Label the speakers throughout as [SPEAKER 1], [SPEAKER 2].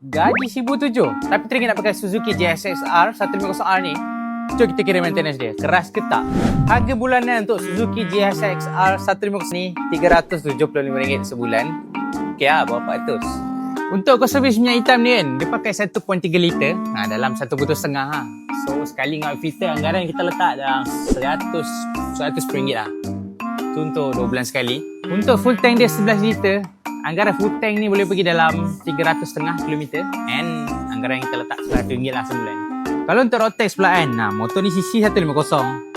[SPEAKER 1] Gaji 1,700 tapi teringin nak pakai Suzuki GSX-R 150R ni. Jom kita kira maintenance dia. Keras ke tak? Harga bulanan untuk Suzuki GSX-R 150 ni RM375 sebulan. Okey lah, berapa ratus. Untuk kos servis minyak hitam ni kan, dia pakai 1.3 liter dalam 1 botol setengah ha. So sekali dengan filter anggaran kita letak dalam RM100 lah. Tu untuk 2 bulan sekali. Untuk full tank dia 11 liter, anggaran full tank ni boleh pergi dalam 300.5 km and anggaran kita letak RM100 lah sebulan. Kalau untuk road tax pula kan, motor ni CC 150,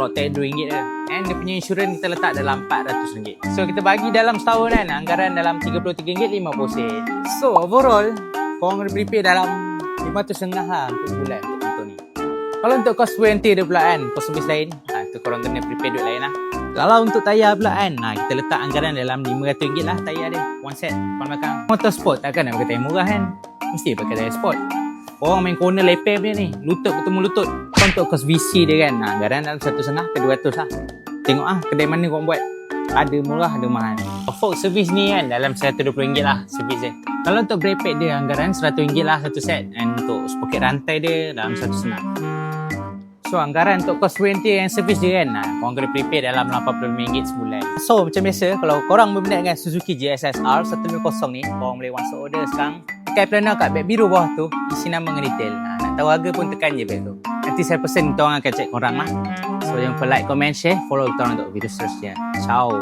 [SPEAKER 1] road tax RM2 je. And dia punya insurans kita letak dalam RM400. So kita bagi dalam setahun kan, anggaran dalam RM33.50. So overall, korang kena prepare dalam RM500 lah untuk sebulan untuk motor ni. Kalau untuk cost warranty dia pula kan, cost service lain, tu korang kena prepare duit lain lah. Kalau untuk tayar pula kan, kita letak anggaran dalam RM500 lah tayar dia. One set, depan belakang. Motor sport takkan nak pakai tayar murah kan. Mesti pakai tayar sport. Orang main corner leper dia ni, lutut bertemu lutut. Untuk kos VC dia kan, anggaran dalam RM150 ke RM200 lah. Tengok kedai mana korang buat. Ada murah, ada mahal. Fork service ni kan, dalam RM120 lah servis dia. Kalau untuk brake pad dia, anggaran RM100 lah satu set. And untuk sprocket rantai dia, dalam RM150. So anggaran untuk cost warranty and service dia kan, korang kena prepare dalam RM85 sebulan. So macam biasa, kalau korang berminat dengan Suzuki GSX-R 150 ni, korang boleh WhatsApp order sekarang. Tekan planner kat beg biru bawah tu, isi nama dengan detail. Nak tahu harga pun tekan je beg tu. Nanti saya pesen, kita orang akan check korang lah. So jangan lupa like, comment, share, follow kita orang untuk video seterusnya. Ciao.